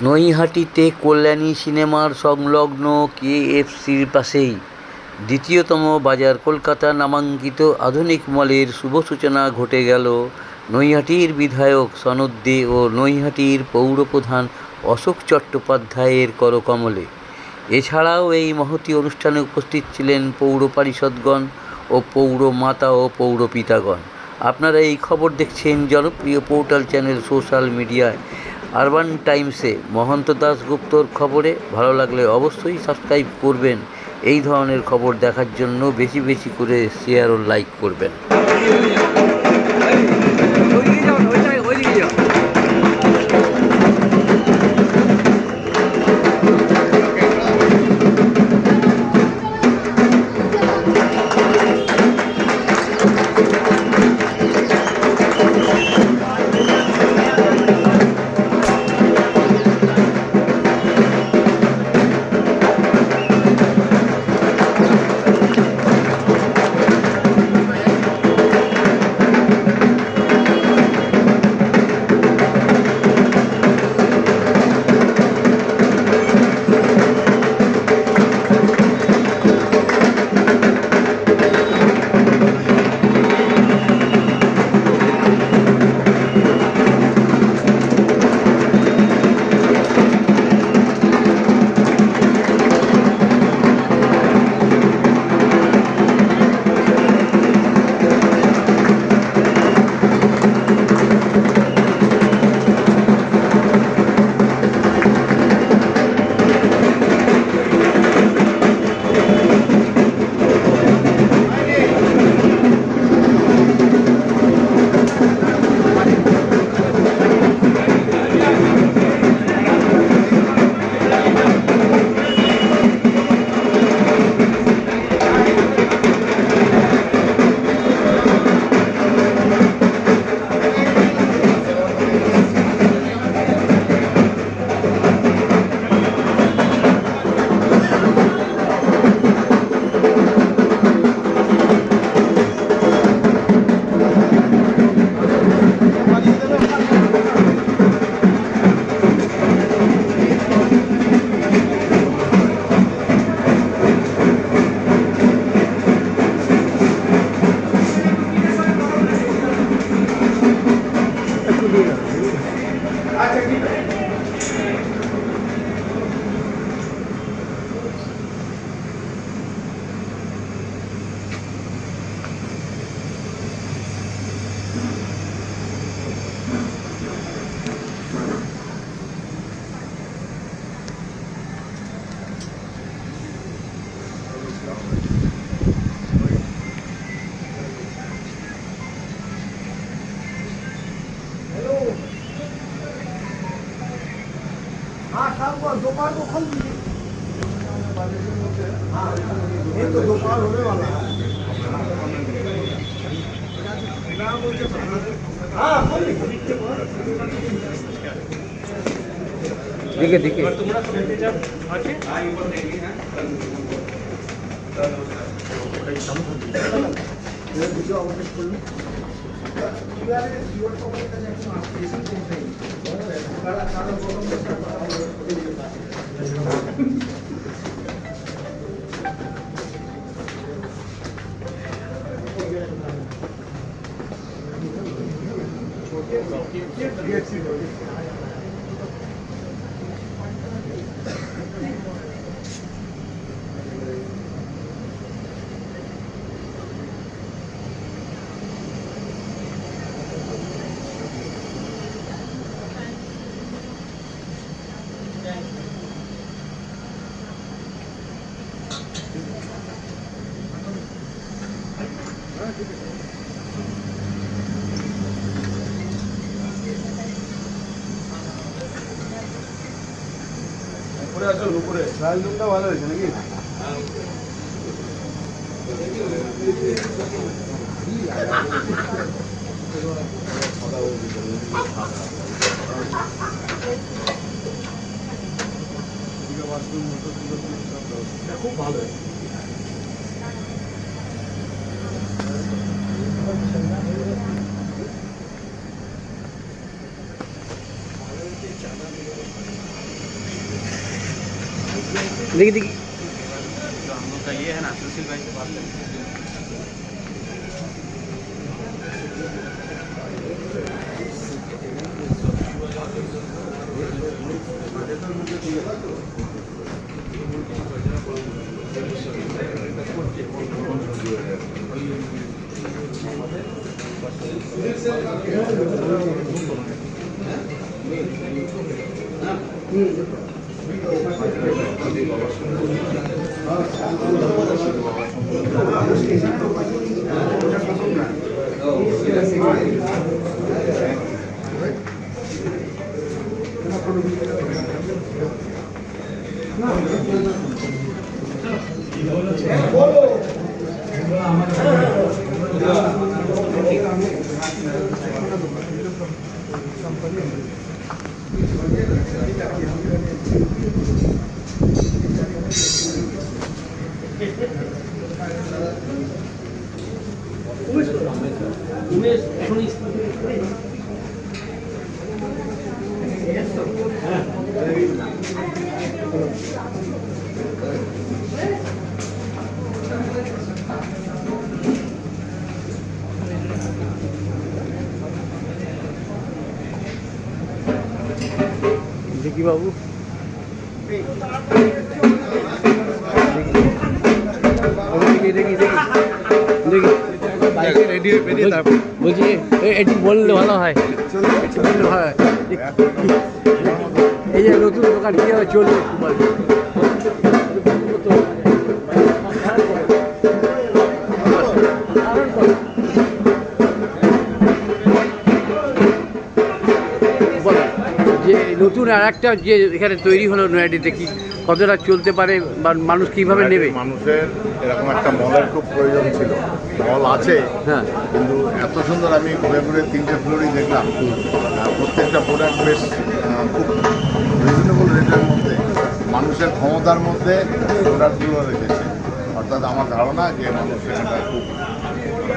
নৈহাটিতে কল্যাণী সিনেমার সংলগ্ন কেএফসির পাশেই দ্বিতীয়তম বাজার কলকাতা নামাঙ্কিত আধুনিক মলের শুভ সূচনা ঘটে গেল নৈহাটির বিধায়ক সনৎ দে ও নৈহাটির পৌরপ্রধান অশোক চট্টোপাধ্যায়ের করকমলে। এছাড়াও এই মহতী অনুষ্ঠানে উপস্থিত ছিলেন পৌর পারিষদগণ ও পৌরমাতা ও পৌরপিতাগণ। আপনারা এই খবর দেখছেন জনপ্রিয় পোর্টাল চ্যানেল সোশ্যাল মিডিয়ায় আরবান টাইমসে মহন্ত দাশগুপ্তর খবরে। ভালো লাগলে অবশ্যই সাবস্ক্রাইব করবেন। এই ধরনের খবর দেখার জন্য বেশি বেশি করে শেয়ার ও লাইক করবেন। दोपहर को खोल दीजिए। हाँ, ये तो दोपहर होने वाला है। हाँ, खोल दीजिए। देखिए देखिए উপরে ট্রায়াল রুমটা ভালো হয়েছে নাকি? খুব ভালো। দেখি দেখি দেখি বাবু দেখি দেখি দেখি বলছি এটি বললে ভালো হয়, বললে ভালো হয়। এই যে নতুন দোকান কীভাবে চলবে যে নতুন আর একটা যে এখানে তৈরি হলো নয়াডিতে, কি কতটা চলতে পারে বা মানুষ কীভাবে নেবে? মানুষের এরকম একটা মলের খুব প্রয়োজন ছিল, মল আছে হ্যাঁ, কিন্তু এত সুন্দর আমি ঘুরে ঘুরে 3টে ফ্লোরই দেখলাম। প্রত্যেকটা প্রোডাক্ট বেশ খুব রিজনেবল রেটের মধ্যে, মানুষের ক্ষমতার মধ্যে প্রোডাক্টগুলো রেখেছে। অর্থাৎ আমার ধারণা যে মানুষ এটা খুব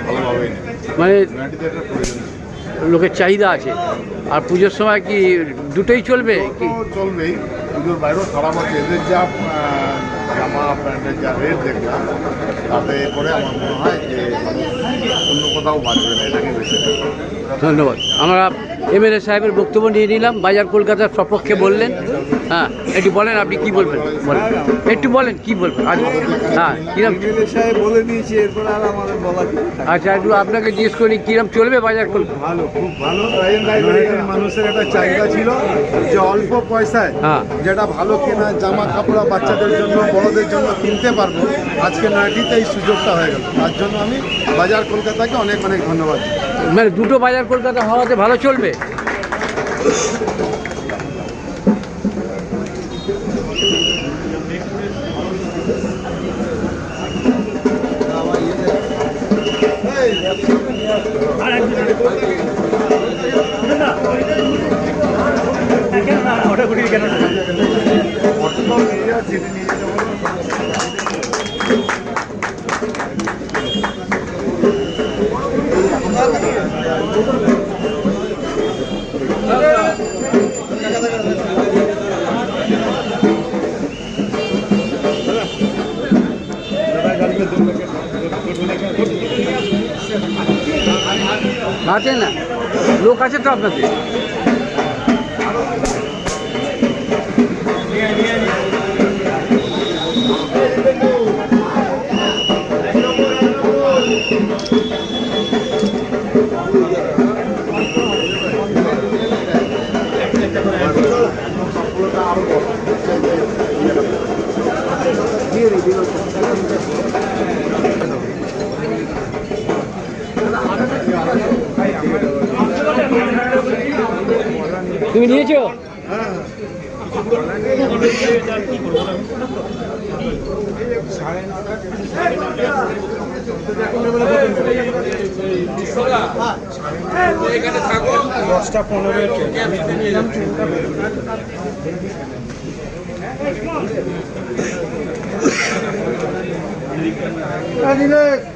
ভালোভাবেই নেবে, মানে নয়াডিতে একটা প্রয়োজন ছিল। লোকের চাহিদা আছে। আর পুজোর সময় কি দুটোই চলবে? তো চলবেই, পুজোর বাইরেও খারাপ হচ্ছে। এদের যা জামা প্যান্টের যা রেট দেখলাম তাতে করে আমার মনে হয় যে মানুষ অন্য কোথাও বাঁচবে না, এটাকে বেশি। ধন্যবাদ। আমরা এমএলএ সাহেবের বক্তব্য নিয়ে নিলাম, বাজার কলকাতার সপক্ষে বললেন। হ্যাঁ, একটু বলেন আপনি কি বলবেন, বলেন একটু বলেন কি বলবেন। হ্যাঁ, কিরম সাহেব বলে দিয়েছি, এরপর আর আমাদের বলা কি? আচ্ছা, একটু আপনাকে জিজ্ঞেস করি কিরম চলবে বাজার কলকাতা? ভালো, খুব ভালো। মানুষের একটা চাহিদা ছিল যে অল্প পয়সায় হ্যাঁ, যেটা ভালো কেনা জামা কাপড় বাচ্চাদের জন্য বড়দের জন্য কিনতে পারবো, আজকে নয়াডিতে এই সুযোগটা হয়ে গেল। তার জন্য আমি বাজার কলকাতাকে অনেক অনেক ধন্যবাদ। মানে দুটো বাজার কলকাতা হওয়াতে ভালো চলবে। আছে না, লোক আছে তো আপনাদের? তুমি নিয়েছো? এখানে থাকো 10টা 15 15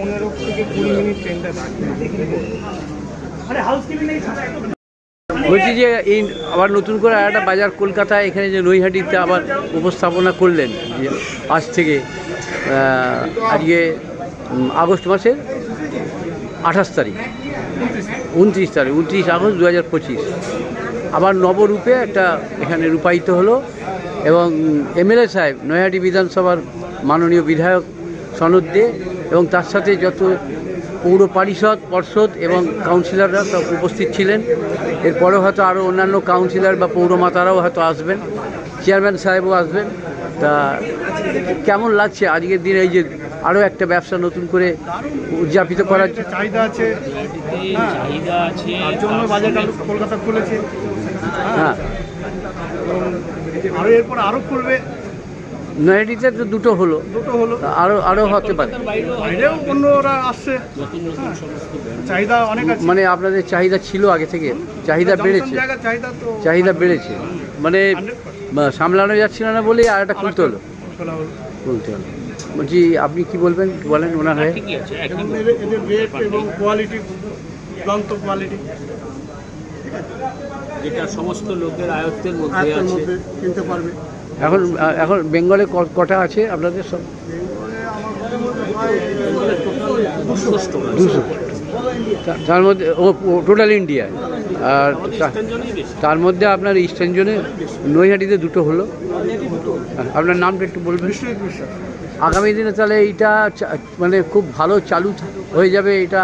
15 থেকে 20 মিনিট ট্রেনটা থাকে। বলছি যে এই আবার নতুন করে আর একটা বাজার কলকাতা এখানে যে নৈহাটিতে আবার উপস্থাপনা করলেন যে আজ থেকে আজকে আগস্ট মাসের 28 তারিখ 29 আগস্ট 2025 আবার নবরূপে একটা এখানে রূপায়িত হলো এবং এমএলএ সাহেব নৈহাটি বিধানসভার মাননীয় বিধায়ক সনদ দে এবং তার সাথে যত পৌর পর্ষদ এবং কাউন্সিলররা সব উপস্থিত ছিলেন। এরপরেও হয়তো আরও অন্যান্য কাউন্সিলর বা পৌরমাতারাও হয়তো আসবেন, চেয়ারম্যান সাহেবও আসবেন। তা কেমন লাগছে আজকের দিনে এই যে আরও একটা ব্যবসা নতুন করে উদযাপিত করার চাহিদা আছে, তার জন্য বাজার কলকাতা খুলেছে। হ্যাঁ, আরও এরপর আরও খুলবে। নৈহাটিতে তো দুটো হলো, আরও হতে পারে। বাইরেও অন্যরা আসছে, চাহিদা অনেক আছে। মানে আপনাদের চাহিদা ছিল আগে থেকে, চাহিদা বেড়েছে, চাহিদা তো চাহিদা বেড়েছে মানে সামলানো যাচ্ছিল না বলেই আর একটা খুলতে হলো। বলছি আপনি কি বলবেন, বলেন ওনার হয়ে। এদের রেট এবং কোয়ালিটি, দুর্দান্ত কোয়ালিটি, যেটা সমস্ত লোকের আয়ত্তের মধ্যে আছে, কিনতে পারবে। এখন বেঙ্গলে কটা আছে আপনাদের সব? 200। তার মধ্যে টোটাল ইন্ডিয়া, আর তার মধ্যে আপনার ইস্টার্ন জোনে নৈহাটিতে দুটো হলো। আপনার নামটা একটু বলবেন। আগামী দিনে তাহলে এইটা মানে খুব ভালো চালু হয়ে যাবে, এটা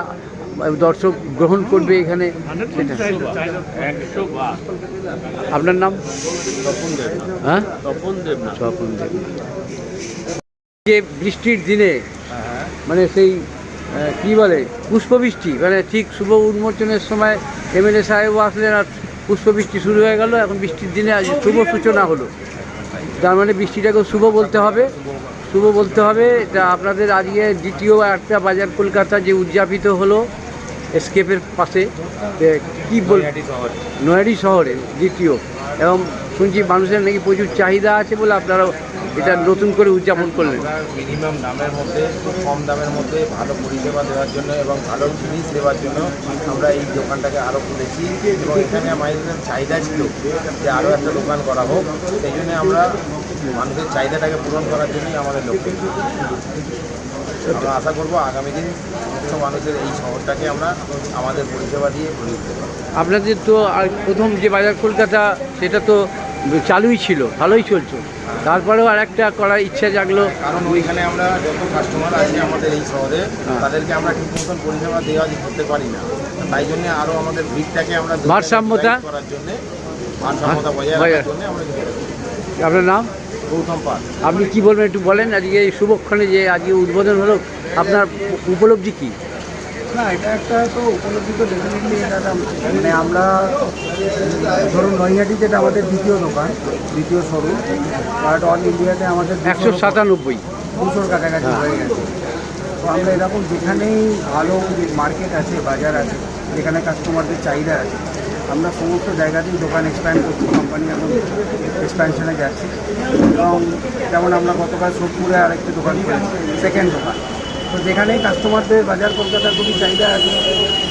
দর্শক গ্রহণ করবে এখানে, সেটা। আপনার নাম? হ্যাঁ, তপন দেব। যে বৃষ্টির দিনে মানে সেই কি বলে পুষ্পবৃষ্টি, মানে ঠিক শুভ উন্মোচনের সময় এমএলএ সাহেবও আসলেন আর পুষ্পবৃষ্টি শুরু হয়ে গেল। এখন বৃষ্টির দিনে আজ শুভ সূচনা হলো, তার মানে বৃষ্টিটাকেও শুভ বলতে হবে। এটা আপনাদের আজকে দ্বিতীয় একটা বাজার কলকাতা যে উদযাপিত হলো এসকেপের পাশে, কি বল নৈহাটি শহরে দ্বিতীয়, এবং শুনছি মানুষের নাকি প্রচুর চাহিদা আছে বলে আপনারা এটা নতুন করে উদযাপন করলেন। মিনিমাম দামের মধ্যে, খুব কম দামের মধ্যে ভালো পরিষেবা দেওয়ার জন্য এবং ভালো জিনিস দেওয়ার জন্য আমরা এই দোকানটাকে আরও খুলেছি এবং এখানে আমাদের চাহিদা ছিল যে আরও একটা দোকান করা হোক, সেই জন্য আমরা মানুষের চাহিদাটাকে পূরণ করার জন্যই আমাদের লক্ষ্য। আমরা আশা করব আগামী দিন সমস্ত মানুষের এই শহরটাকে আমরা আমাদের পরিষেবা দিয়ে ভরে দিতে পারব। আপনাদের তো আর প্রথম যে বাজার কলকাতা সেটা তো চালুই ছিল, ভালোই চলছে, তারপরেও আর একটা করার ইচ্ছা জাগলো। কারণ ওইখানে আমরা যত কাস্টমার আছে আমাদের এই শহরে তাদেরকে আমরা ঠিক মতন পরিষেবা দেওয়া করতে পারি না, তাই জন্য আরও আমাদের ভিড়টাকে আমরা ভারসাম্যতা করার জন্য, ভারসাম্যতা বজায় রাখার জন্য আমরা। আপনার নাম? গৌতম পাল। আপনি কি বলবেন একটু বলেন, আজকে এই শুভক্ষণে যে আজকে উদ্বোধন হলো আপনার উপলব্ধি কী? না, এটা একটা তো উপলব্ধি তো ডেফিনেটলি। এটা মানে আমরা ধরুন নৈহাটি যেটা আমাদের দ্বিতীয় দোকান, দ্বিতীয় শোরুম, বাট অল ইন্ডিয়াতে আমাদের 197 200-র কাছাকাছি হয়ে গেছে। তো আমরা এরকম যেখানেই ভালো মার্কেট আছে, বাজার আছে, যেখানে কাস্টমারদের চাহিদা আছে, আমরা সমস্ত জায়গাতেই দোকান এক্সপ্যান্ড করছি। কোম্পানি এখন এক্সপ্যানশনে যাচ্ছে এবং যেমন আমরা গতকাল সোদপুরে আরেকটি দোকান করেছি, সেকেন্ড দোকান। তো যেখানেই কাস্টমারদের বাজার কলকাতার খুবই চাহিদা আছে,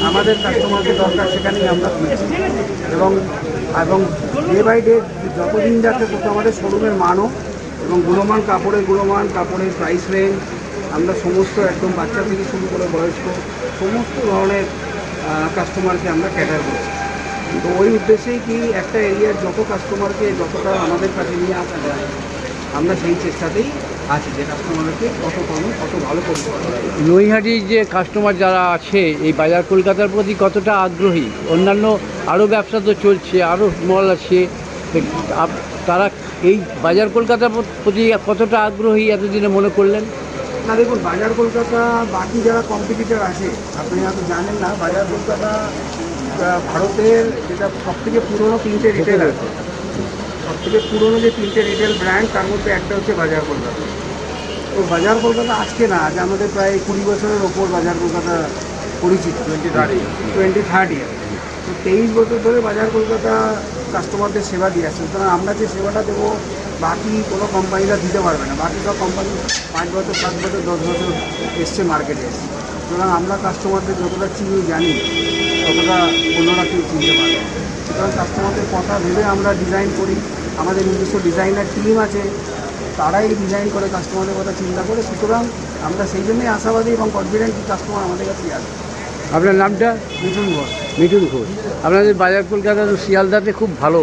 আমাদের কাস্টমারদের দরকার, সেখানেই আমরা খুঁজছি। এবং ডে বাই ডে যতদিন যাচ্ছে তত আমাদের শোরুমের মানও এবং গুণমান, কাপড়ের গুণমান, কাপড়ের প্রাইস রেঞ্জ, আমরা সমস্ত একদম বাচ্চা থেকে শুরু করে বয়স্ক সমস্ত ধরনের কাস্টমারকে আমরা ক্যাটার করছি। তো ওই উদ্দেশ্যেই কি একটা এরিয়ার যত কাস্টমারকে যতটা আমাদের কাছে নিয়ে আসা যায়, আমরা সেই চেষ্টাতেই আছি যে কাস্টমারকে কত কম কত ভালো পরিষেবা। নৈহাটির যে কাস্টমার যারা আছে এই বাজার কলকাতার প্রতি কতটা আগ্রহী? অন্যান্য আরও ব্যবসা তো চলছে, আরও মল আছে, তারা এই বাজার কলকাতার প্রতি কতটা আগ্রহী এতদিনে মনে করলেন? না দেখুন, বাজার কলকাতা বাকি যারা কম্পিটিটর আছে, আপনি হয়তো জানেন না, বাজার কলকাতা ভারতের যেটা সবথেকে পুরনো 3টে রিটেল আছে, সবথেকে পুরনো যে 3টে রিটেল ব্র্যান্ড, তার মধ্যে একটা হচ্ছে বাজার কলকাতা। তো বাজার কলকাতা আজকে না, আজ আমাদের প্রায় 20 বছরের ওপর বাজার কলকাতা পরিচিত, 23rd ইয়ার। তো 23 বছর ধরে বাজার কলকাতা কাস্টমারদের সেবা দিয়ে আসছে। সুতরাং আমরা যে সেবাটা দেবো বাকি কোনো কোম্পানিরা দিতে পারবে না। বাকি সব কোম্পানি 5 বছর, 7 বছর, 10 বছর এসছে মার্কেটে। সুতরাং আমরা কাস্টমারদের যতটা চিনি জানি ততটা অন্যরা কেউ চিনতে পারে না। সুতরাং কাস্টমারদের কথা ভেবে আমরা ডিজাইন করি, আমাদের নিজস্ব ডিজাইনার টিম আছে, তারাই ডিজাইন করে কাস্টমারের কথা চিন্তা করে। সুতরাং আমরা সেই জন্যই আশাবাদী এবং কনফিডেন্ট কি কাস্টমার আমাদের কাছেই আসবে। আপনার নামটা? মিঠুন ঘোষ। মিঠুন ঘোষ। আপনাদের বাজার কলকাতা তো শিয়ালদাতে খুব ভালো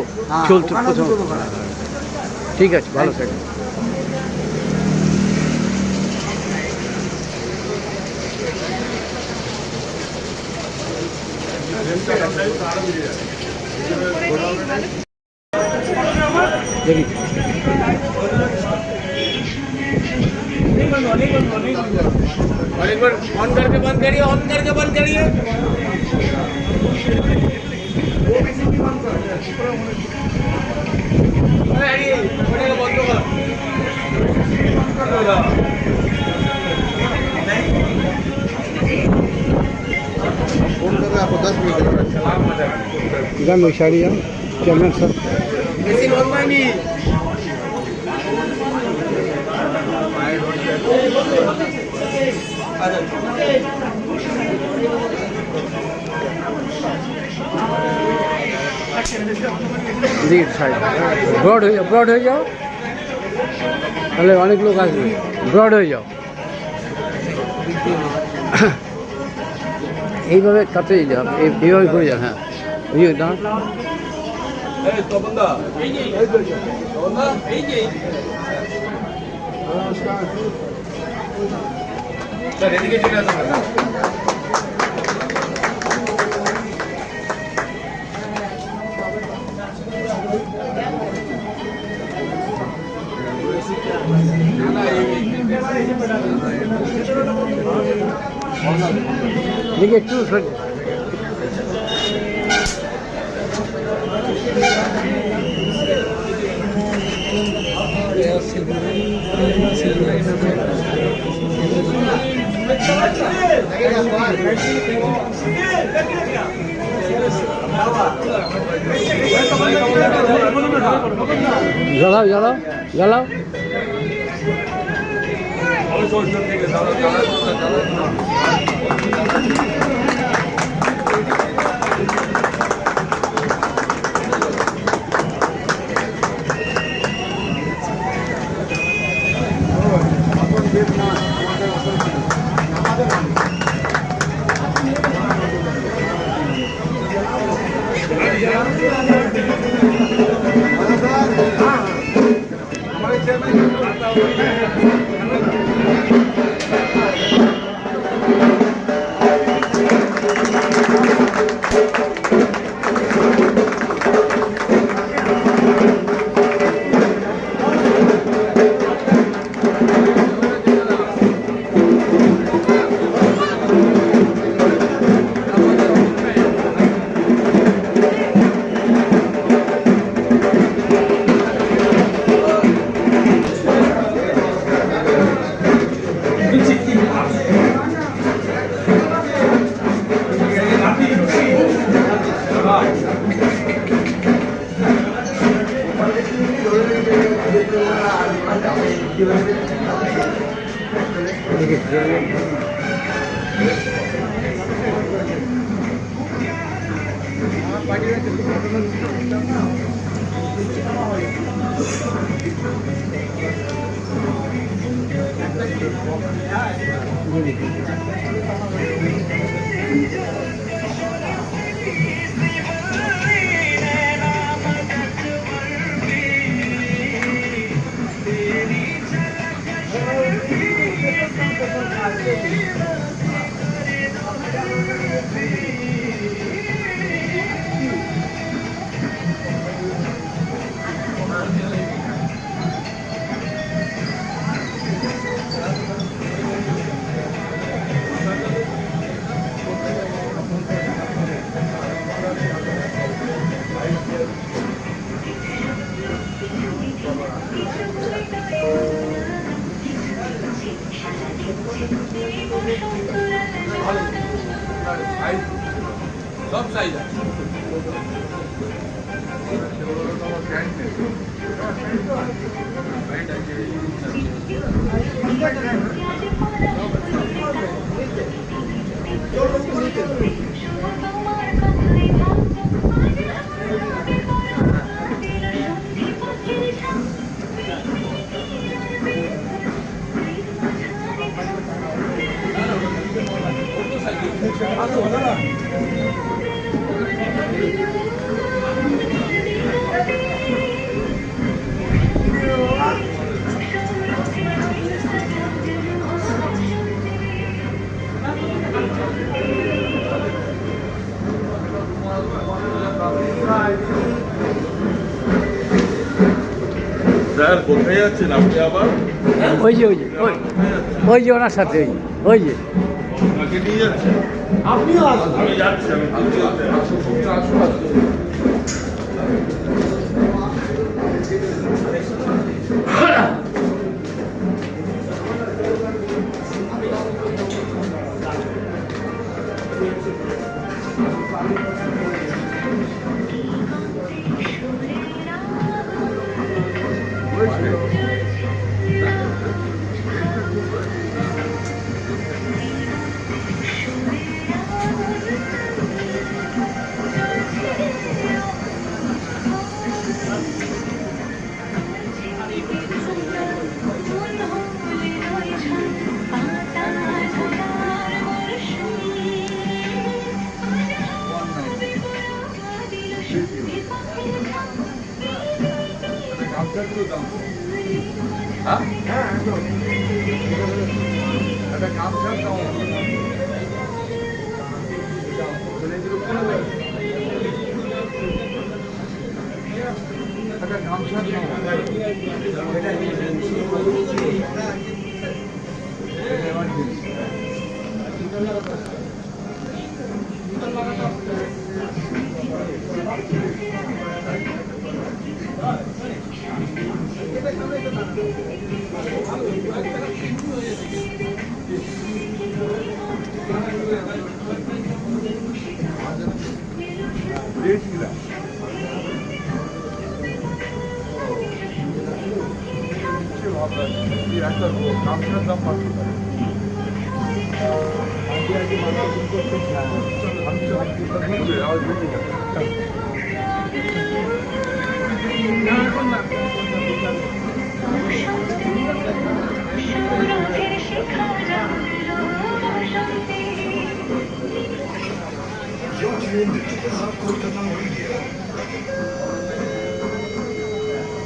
চলছে ওখানেও প্রথম। দুটো দোকান আছে। ঠিক আছে, ভালো থাকবেন। দেখি ऑन करके बंद करिए, ऑन करके बंद करिए। एकदम वैशाली है चैनल सर। ব্রড হয়ে যাও, তাহলে অনেক লোক আসবে। ব্রড হয়ে যাও, এইভাবে কাটে যাও, এইভাবে করে যান। হ্যাঁ বুঝলি না? স্যার এদিকে চলে আসুন না। দেখি একটু জ্বালাও জ্বালাও জ্বালাও। সব সাইজ আছে। স্যার কোথায় যাচ্ছেন আপনি আবার? ওই যে ওই যে ওনার সাথে ওই যে আমাকে নিয়ে যাচ্ছেন? আপনিও আসুন। আমি যাচ্ছি, আমি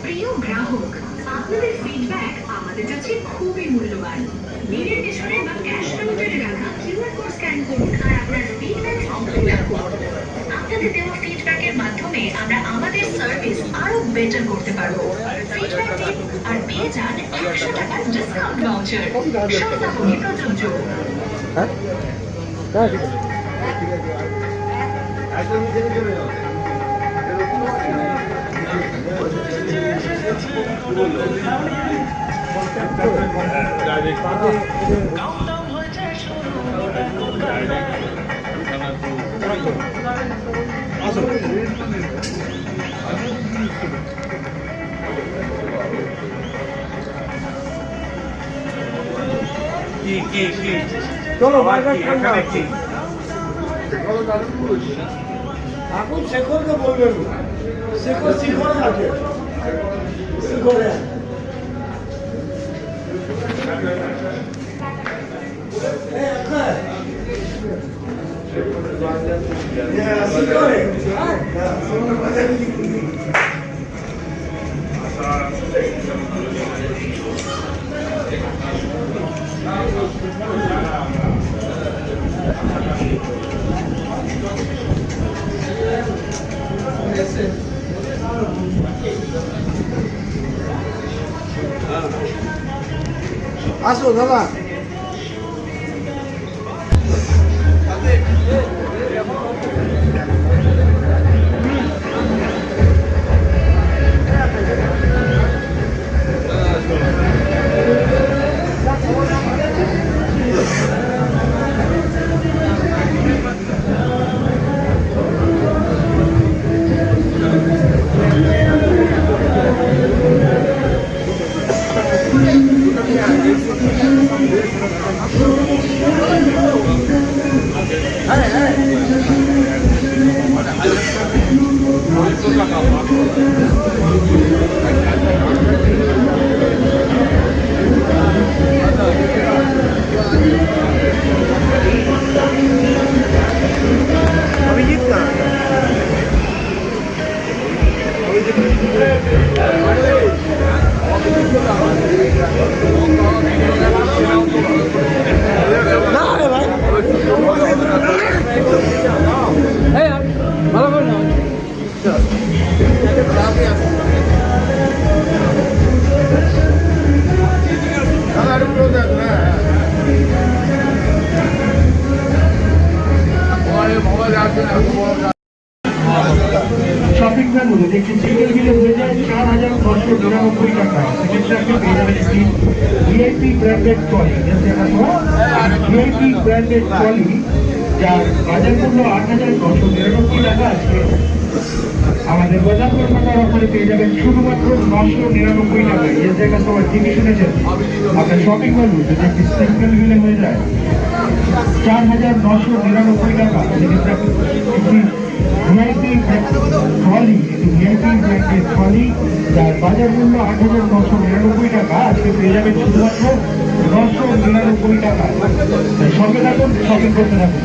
প্রিয় গ্রাহক, আপনাদের ফিডব্যাক আমাদের কাছে খুবই মূল্যবান। বিলের পেছনে বা ক্যাশ কাউন্টারে রাখা কিউআর কোড স্ক্যান করুন আর আপনার ফিডব্যাক ফিল আপ করুন। আপনাদের দেওয়া ফিডব্যাকের মাধ্যমে আমরা আমাদের সার্ভিস আরো বেটার করতে পারবো। ফিডব্যাক দিন আর পেয়ে যান 100 টাকার ডিসকাউন্ট ভাউচার। শর্তাবলী প্রযোজ্য। চলো বারবার এখন শেখরকে বলবেন, শেখর শিখরে আছে, শিখরে আসো দাদা। মধ্যে দেখছি সিঙ্গেল বিলে হয়ে যায় 4,999 টাকা। সেক্ষেত্রে আপনি পেয়ে যাবেন একটি VIP branded trolley, VIP branded trolley যার বাজার মূল্য 8,999 টাকা। আজকে আমাদের বাজার কলকাতার ওখানে পেয়ে যাবেন শুধুমাত্র 999 টাকায়। এর জায়গা সবার ঠিকই শুনেছেন, আপনার শপিং ভ্যালু যদি একটি সিঙ্গেল বিলে হয়ে যায় 4,999 টাকা। সেক্ষেত্রে আপনি একটি ভিআইপি ট্রলি, একটি ভিআইপি ব্র্যান্ডের ট্রলি যার বাজার মূল্য 8,999 টাকা, আজকে পেয়ে যাবেন শুধুমাত্র 999 টাকা। সঙ্গে থাকুন, শপিং করতে থাকুন।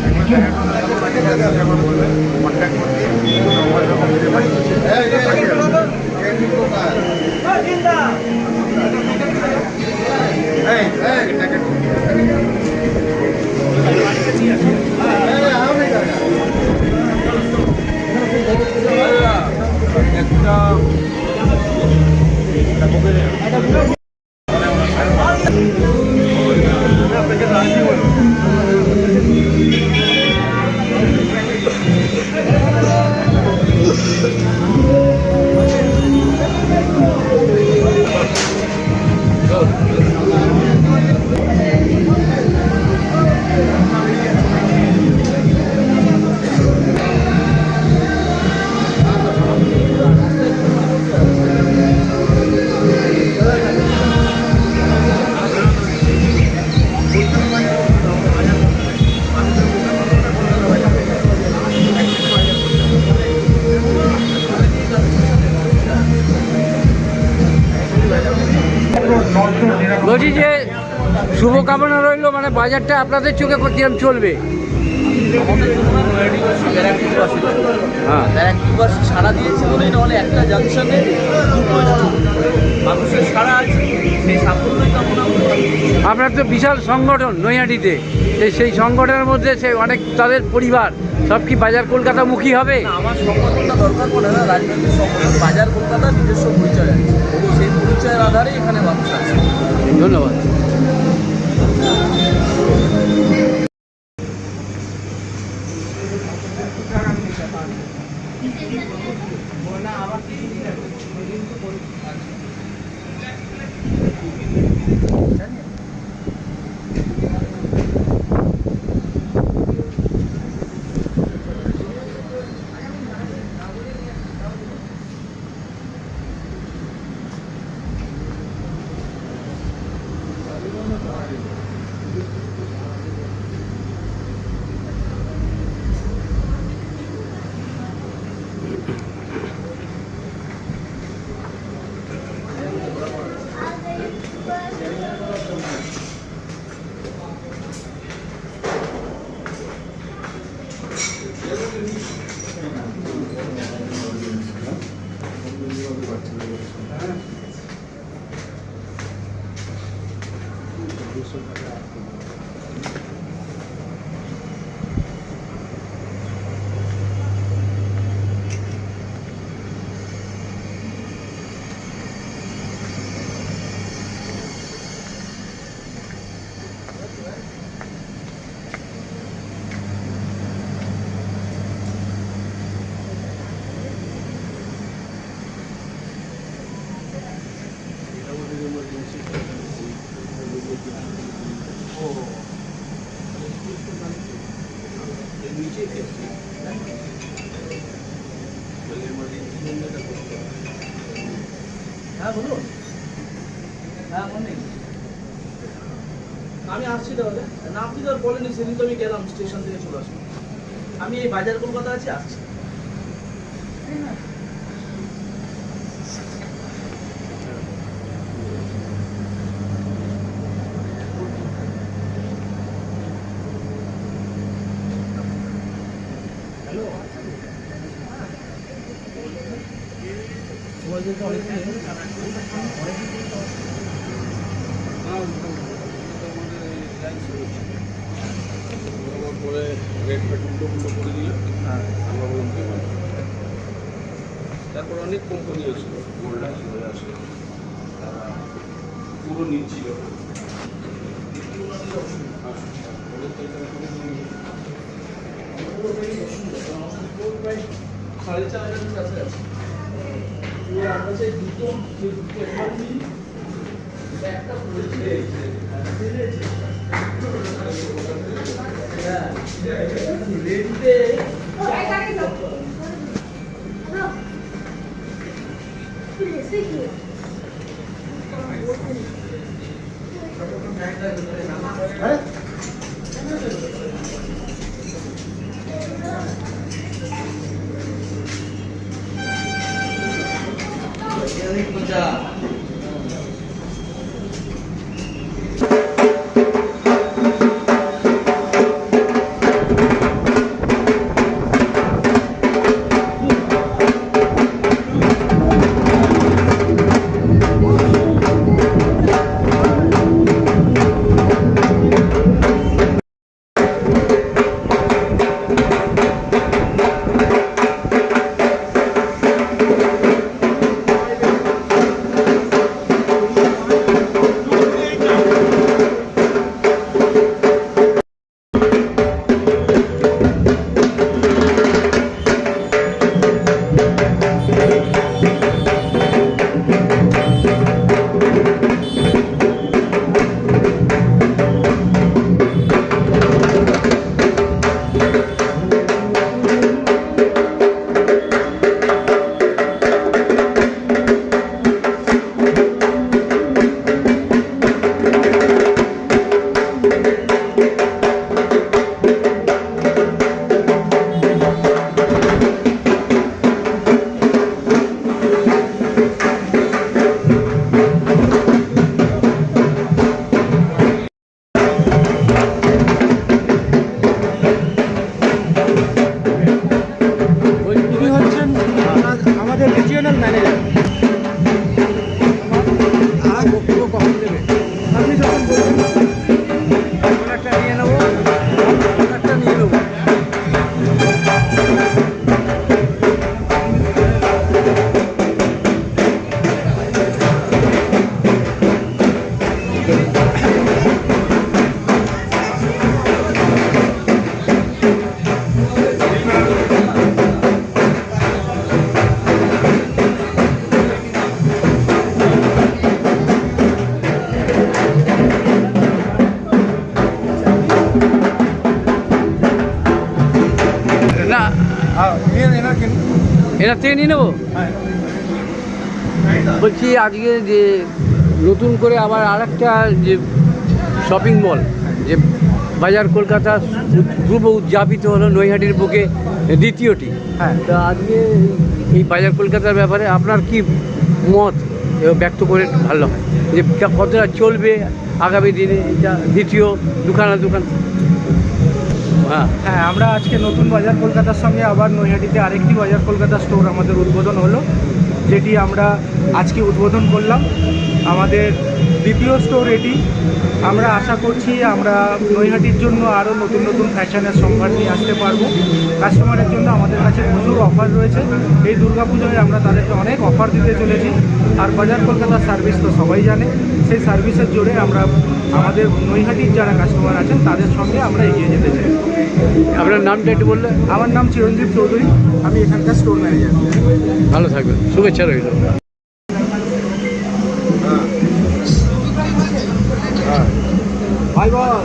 বলছি যে শুভকামনা রইলো, মানে বাজারটা আপনাদের চোখে কিরম চলবে? আমাদের হ্যাঁ, ব্যারাকপুরবাসী সারা দিয়েছে বলেই নাহলে একটা জাংশনে মানুষের সারা আছে, সেই সাফল্যই কামনা করি। আপনার তো বিশাল সংগঠন নৈহাটিতে, সেই সংগঠনের মধ্যে সে অনেক তাদের পরিবার সব কি বাজার কলকাতামুখী হবে? না, আমার সংগঠনটা দরকার পড়ে না, রাজনৈতিক সংগঠন। বাজার কলকাতার নিজস্ব পরিচয় আছে, সেই পরিচয়ের আধারে এখানে মানুষ আছে। ধন্যবাদ। হ্যাঁ বলুন। হ্যাঁ মনে আমি আসছি তাহলে না, আপনি তো আর বলেনি, সেদিন তো আমি গেলাম স্টেশন থেকে চলে আসলাম। আমি এই বাজার কলকাতা আছি, আসছি। পরে রেট ফেট উল্টো করে দিল, আমরা বললাম পেমেন্ট। তারপর অনেক কোম্পানি এসেছিল, গোল্ডা হয়ে আসে, তারা পুরো নিচ্ছিল। সাড়ে 4,000 কাছে আছে। উনি হচ্ছেন আমাদের রিজিওনাল ম্যানেজার। বক্তব্য কখন দেবে? আপনি যখন বলবেন একটা নিয়ে নেবো, একটা নিয়ে নেবো। না এরা থেকে নিয়ে নেবো। বলছি আজকে যে নতুন করে আবার আরেকটা যে শপিং মল যে বাজার কলকাতা পূর্ব উদযাপিত হলো নৈহাটির বুকে দ্বিতীয়টি। হ্যাঁ। তা আজকে এই বাজার কলকাতার ব্যাপারে আপনার কি মত ব্যক্ত করে ভালো হয়, যে কতটা চলবে আগামী দিনে এটা দ্বিতীয় দোকান? হ্যাঁ হ্যাঁ, আমরা আজকে নতুন বাজার কলকাতার সঙ্গে আবার নৈহাটিতে আরেকটি বাজার কলকাতা স্টোর আমাদের উদ্বোধন হলো, যেটি আমরা আজকে উদ্বোধন করলাম। আমাদের দ্বিতীয় স্টোর এটি। আমরা আশা করছি আমরা নৈহাটির জন্য আরও নতুন নতুন ফ্যাশনের সম্ভার নিয়ে আসতে পারবো। কাস্টমারের জন্য আমাদের কাছে প্রচুর অফার রয়েছে। এই দুর্গাপুজোয় আমরা তাদেরকে অনেক অফার দিতে চলেছি। আর বাজার কলকাতার সার্ভিস তো সবাই জানে, সেই সার্ভিসের জোরে আমরা আমাদের নৈহাটির যারা কাস্টমার আছেন তাদের সঙ্গে আমরা এগিয়ে যেতে চাই। আপনার নামটা একটু বললে? আমার নাম চিরঞ্জীব চৌধুরী, আমি এখানকার স্টোর ম্যানেজার। ভালো থাকবেন, শুভেচ্ছা রইল। ভাই বল।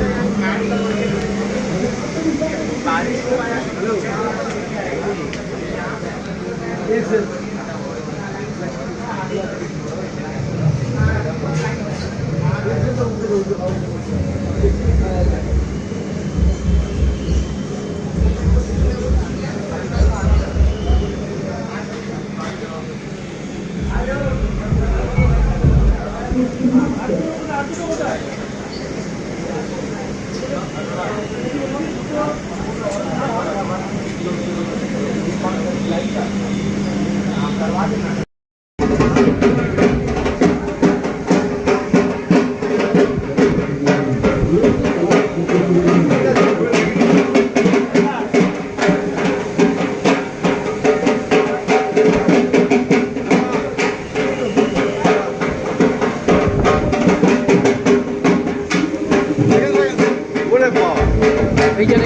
এইখানে